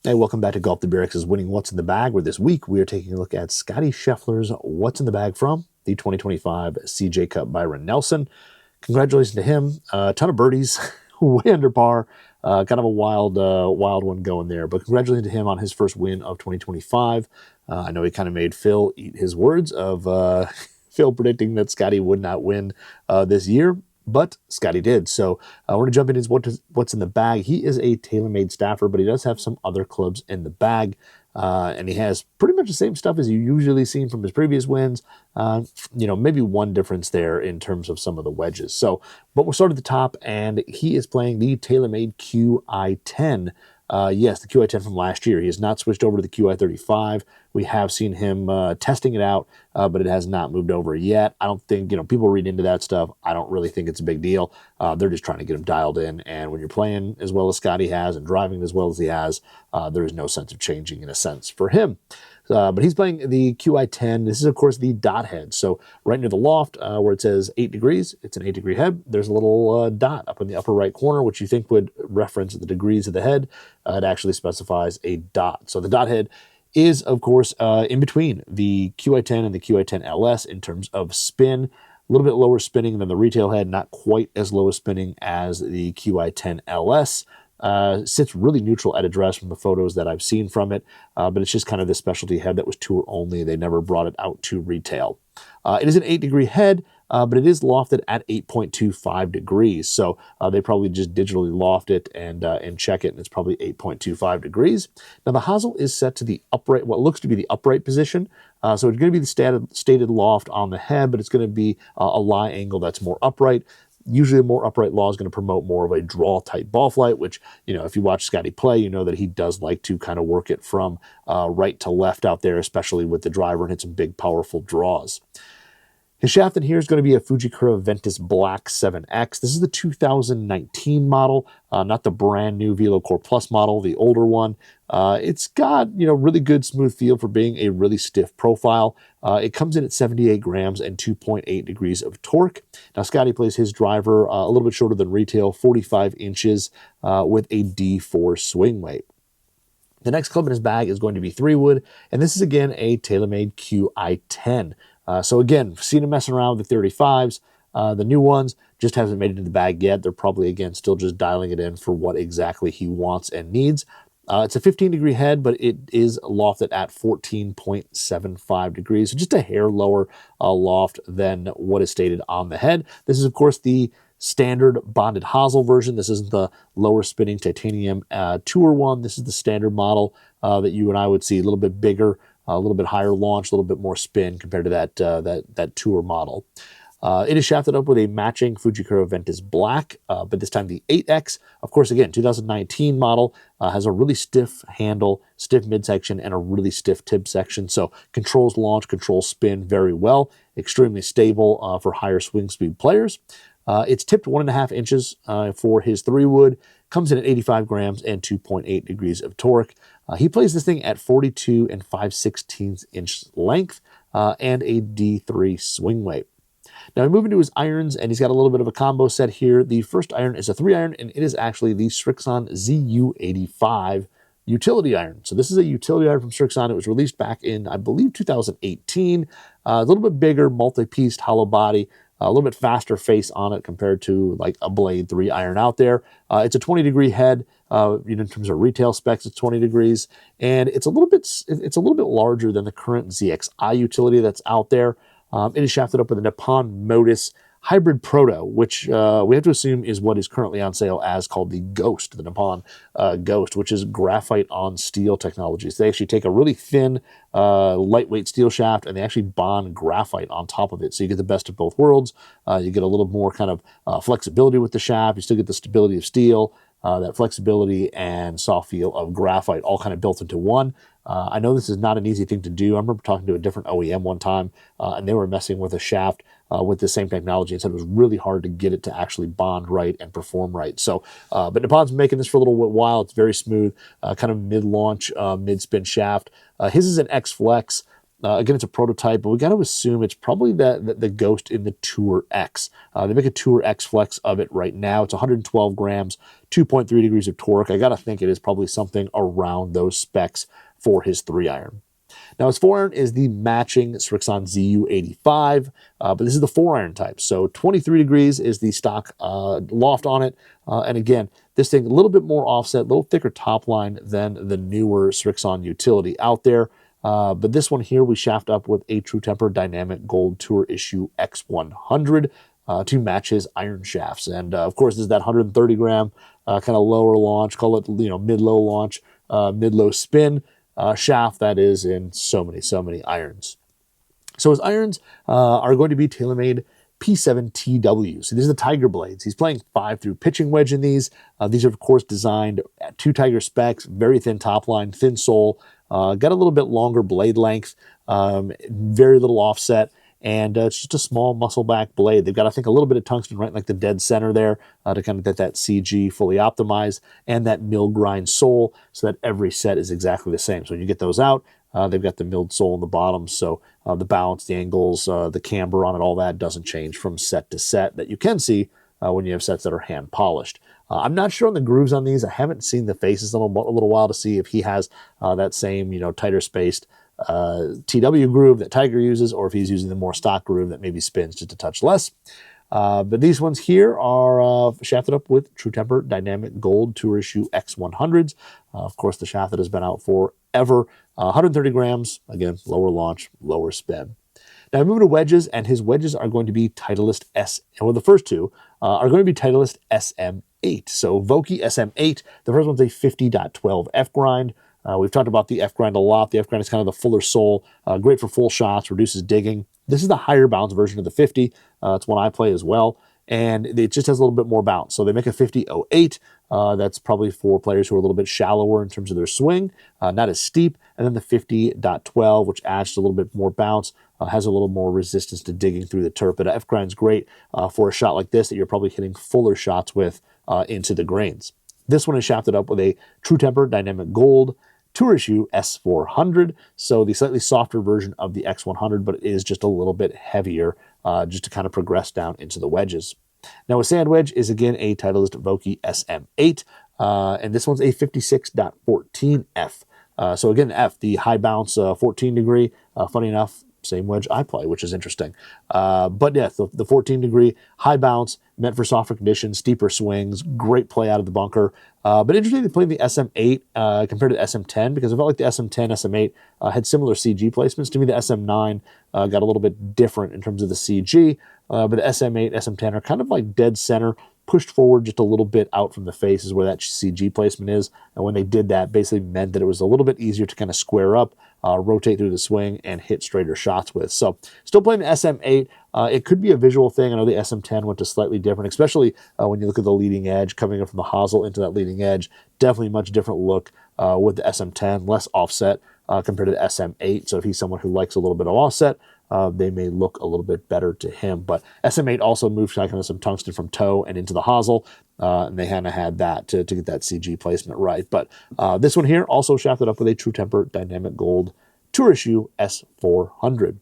Hey, welcome back to Golf the BRX's Winning What's in the Bag, where this week we are taking a look at Scottie Scheffler's What's in the Bag from the 2025 CJ Cup Byron Nelson. Congratulations to him. A ton of birdies, way under par. Kind of a wild one going there. But congratulations to him on his first win of 2025. I know he kind of made Phil eat his words of Phil predicting that Scottie would not win this year. But Scottie did. So we're going to jump into what's in the bag. He is a TaylorMade staffer, but he does have some other clubs in the bag. And he has pretty much the same stuff as you usually seen from his previous wins. Maybe one difference there in terms of some of the wedges. But we'll start at the top, and he is playing the TaylorMade Qi10. Yes, the Qi10 from last year. He has not switched over to the Qi35. We have seen him testing it out, but it has not moved over yet. I don't think, people read into that stuff. I don't really think it's a big deal. They're just trying to get him dialed in. And when you're playing as well as Scottie has and driving as well as he has, there is no sense of changing in a sense for him. But he's playing the Qi10. This is, of course, the dot head. So right near the loft where it says 8 degrees, it's an 8-degree head. There's a little dot up in the upper right corner, which you think would reference the degrees of the head. It actually specifies a dot. So the dot head is, of course, in between the Qi10 and the Qi10 LS in terms of spin. A little bit lower spinning than the retail head, not quite as low a spinning as the Qi10 LS. Sits really neutral at address from the photos that I've seen from it, but it's just kind of the specialty head that was tour only. They never brought it out to retail. It is an 8-degree head, but it is lofted at 8.25 degrees. So they probably just digitally loft it and check it, and it's probably 8.25 degrees. Now the Hosel is set to the upright, what looks to be the upright position. So it's going to be the stated loft on the head, but it's going to be a lie angle that's more upright. Usually a more upright law is going to promote more of a draw type ball flight, which, if you watch Scottie play, you know that he does like to kind of work it from right to left out there, especially with the driver, and hit some big, powerful draws. His shaft in here is going to be a Fujikura Ventus Black 7X. This is the 2019 model, not the brand new VeloCore Plus model, the older one. It's got, really good smooth feel for being a really stiff profile. It comes in at 78 grams and 2.8 degrees of torque. Now, Scottie plays his driver a little bit shorter than retail, 45 inches with a D4 swing weight. The next club in his bag is going to be 3-wood, and this is, again, a TaylorMade Qi10. So again, seen him messing around with the 35s. The new ones just hasn't made it in the bag yet. They're probably, again, still just dialing it in for what exactly he wants and needs. It's a 15-degree head, but it is lofted at 14.75 degrees, so just a hair lower loft than what is stated on the head. This is, of course, the standard bonded Hosel version. This isn't the lower spinning titanium tour one. This is the standard model that you and I would see, a little bit bigger, a little bit higher launch, a little bit more spin compared to that tour model. It is shafted up with a matching Fujikura Ventus Black, but this time the 8X. Of course, again, 2019 model, has a really stiff handle, stiff midsection, and a really stiff tip section. So controls launch, controls spin very well. Extremely stable for higher swing speed players. It's tipped 1.5 inches for his 3-wood. Comes in at 85 grams and 2.8 degrees of torque. He plays this thing at 42 and 5/16 inch length and a D3 swing weight. Now we move into his irons, and he's got a little bit of a combo set here. The first iron is a 3-iron, and it is actually the Srixon ZU85 utility iron. So this is a utility iron from Srixon. It was released back in, I believe, 2018. A little bit bigger, multi-pieced hollow body. A little bit faster face on it compared to like a Blade 3 iron out there. It's a 20-degree head. In terms of retail specs, it's 20 degrees, and it's a little bit larger than the current ZXi utility that's out there. It is shafted up with a Nippon Modus Hybrid Proto, which we have to assume is what is currently on sale as called the Ghost, the Nippon Ghost, which is graphite on steel technology. So they actually take a really thin, lightweight steel shaft, and they actually bond graphite on top of it. So you get the best of both worlds. You get a little more kind of flexibility with the shaft. You still get the stability of steel, that flexibility and soft feel of graphite, all kind of built into one. I know this is not an easy thing to do. I remember talking to a different OEM one time, and they were messing with a shaft with the same technology and said it was really hard to get it to actually bond right and perform right. So, but Nippon's been making this for a little while. It's very smooth, kind of mid-launch, mid-spin shaft. His is an X-Flex. Again, it's a prototype, but we got to assume it's probably the Ghost in the Tour X. They make a Tour X Flex of it right now. It's 112 grams, 2.3 degrees of torque. I got to think it is probably something around those specs for his 3-iron. Now, his 4-iron is the matching Srixon ZU85, but this is the 4-iron type. So 23 degrees is the stock loft on it. And again, this thing a little bit more offset, a little thicker top line than the newer Srixon utility out there. But this one here, we shaft up with a True Temper Dynamic Gold Tour Issue X100 to match his iron shafts. And of course, this is that 130 gram kind of lower launch, call it mid-low launch, mid-low spin shaft that is in so many irons. So his irons are going to be TaylorMade P7 TW. So these are the Tiger blades. He's playing 5-through pitching wedge in these. These are, of course, designed at 2 Tiger specs, very thin top line, thin sole, got a little bit longer blade length, very little offset, and it's just a small muscle back blade. They've got, I think, a little bit of tungsten right in like the dead center there to kind of get that CG fully optimized, and that mill grind sole so that every set is exactly the same. So when you get those out, they've got the milled sole in the bottom, so the bounce, the angles, the camber on it, all that doesn't change from set to set that you can see when you have sets that are hand polished. I'm not sure on the grooves on these. I haven't seen the faces in a little while to see if he has that same, tighter spaced TW groove that Tiger uses, or if he's using the more stock groove that maybe spins just a touch less. But these ones here are shafted up with True Temper Dynamic Gold Tour Issue X100s. Of course, the shaft that has been out forever. 130 grams, again, lower launch, lower spin. Now, moving to wedges, and his wedges are going to be Titleist the first two are going to be Titleist SM8. So Vokey SM8, the first one's a 50.12 F grind. We've talked about the F grind a lot. The F grind is kind of the fuller sole, great for full shots, reduces digging. This is the higher bounce version of the 50. It's one I play as well, and it just has a little bit more bounce. So they make a 50.08. That's probably for players who are a little bit shallower in terms of their swing, not as steep. And then the 50.12, which adds a little bit more bounce, has a little more resistance to digging through the turf. But F grind's great for a shot like this that you're probably hitting fuller shots with into the grains. This one is shafted up with a True Temper Dynamic Gold Tour Issue S400, so the slightly softer version of the X100, but it is just a little bit heavier just to kind of progress down into the wedges. Now, a sand wedge is again a Titleist Vokey SM8, and this one's a 56.14 F. So again, F, the high bounce 14 degree, funny enough, same wedge I play, which is interesting. But yeah, the 14 degree high bounce, meant for softer conditions, steeper swings, great play out of the bunker. But interesting to play the SM8 compared to the SM10, because I felt like the SM10, SM8 had similar CG placements. To me, the SM9 got a little bit different in terms of the CG, but the SM8, SM10 are kind of like dead center, pushed forward just a little bit out from the face is where that CG placement is. And when they did that, basically meant that it was a little bit easier to kind of square up, rotate through the swing, and hit straighter shots with. So still playing the SM8. It could be a visual thing. I know the SM10 went to slightly different, especially when you look at the leading edge, coming up from the Hosel into that leading edge. Definitely much different look with the SM10, less offset compared to the SM8. So if he's someone who likes a little bit of offset, they may look a little bit better to him. But SM8 also moved kind of some tungsten from toe and into the Hosel, and they kind of had that to get that CG placement right. But this one here also shafted up with a True Temper Dynamic Gold Tour Issue S400.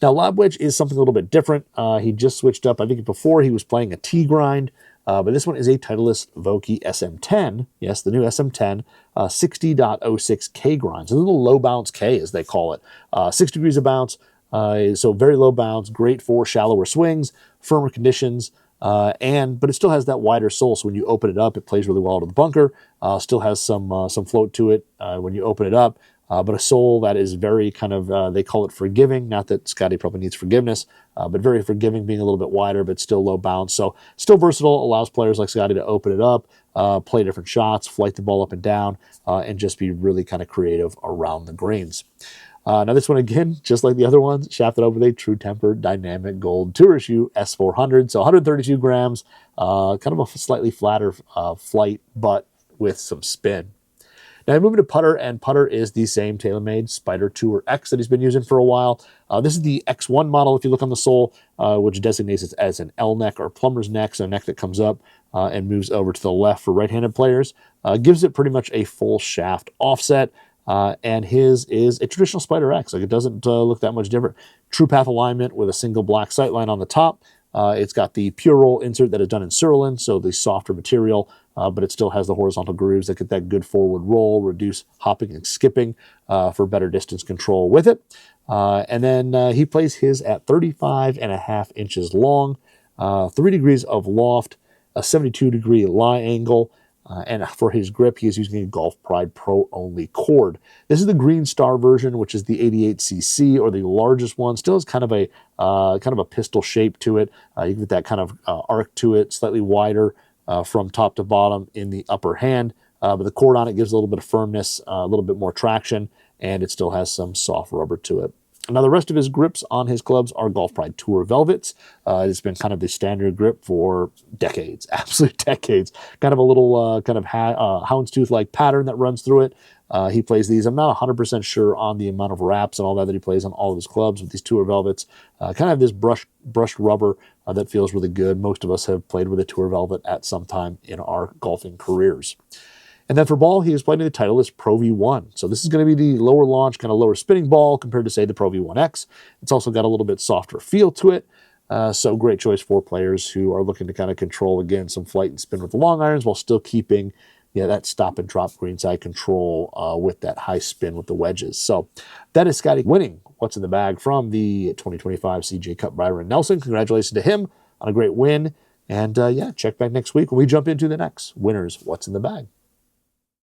Now, lob wedge is something a little bit different. He just switched up. I think before he was playing a T grind, but this one is a Titleist Vokey SM10. Yes, the new SM10, 60.06 K grind. So a little low bounce K, as they call it. 6 degrees of bounce, so very low bounce, great for shallower swings, firmer conditions, but it still has that wider sole. So when you open it up, it plays really well to the bunker. Still has some float to it when you open it up. But a sole that is very kind of, they call it forgiving. Not that Scottie probably needs forgiveness, but very forgiving, being a little bit wider, but still low bounce. So still versatile, allows players like Scottie to open it up, play different shots, flight the ball up and down, and just be really kind of creative around the greens. Now this one, again, just like the other ones, shafted up with a True Temper Dynamic Gold Tour Issue S400. So 132 grams, kind of a slightly flatter flight, but with some spin. Now, moving to putter, and putter is the same TaylorMade Spider Tour X that he's been using for a while. This is the X1 model, if you look on the sole, which designates it as an L neck or plumber's neck, so a neck that comes up and moves over to the left for right-handed players. Gives it pretty much a full shaft offset. and his is a traditional Spider X. Like, it doesn't look that much different. True path alignment with a single black sightline on the top. It's got the pure roll insert that is done in Srixon, so the softer material, but it still has the horizontal grooves that get that good forward roll, reduce hopping and skipping for better distance control with it. And then he plays his at 35.5 inches long, 3 degrees of loft, a 72-degree lie angle, and for his grip, he is using a Golf Pride Pro only cord. This is the Green Star version, which is the 88cc, or the largest one. Still has kind of a pistol shape to it. You get that kind of arc to it, slightly wider from top to bottom in the upper hand. But the cord on it gives a little bit of firmness, a little bit more traction, and it still has some soft rubber to it. Now, the rest of his grips on his clubs are Golf Pride Tour Velvets. It's been kind of the standard grip for decades, absolute decades. Kind of a little houndstooth-like pattern that runs through it. He plays these. I'm not 100% sure on the amount of wraps and all that he plays on all of his clubs with these Tour Velvets. Kind of this brushed rubber that feels really good. Most of us have played with a Tour Velvet at some time in our golfing careers. And then for ball, he is playing the Titleist Pro V1. So this is going to be the lower launch, kind of lower spinning ball compared to, say, the Pro V1X. It's also got a little bit softer feel to it. So great choice for players who are looking to kind of control, again, some flight and spin with the long irons while still keeping that stop and drop greenside control with that high spin with the wedges. So that is Scottie winning What's in the Bag from the 2025 CJ Cup Byron Nelson. Congratulations to him on a great win. And check back next week when we jump into the next Winners What's in the Bag.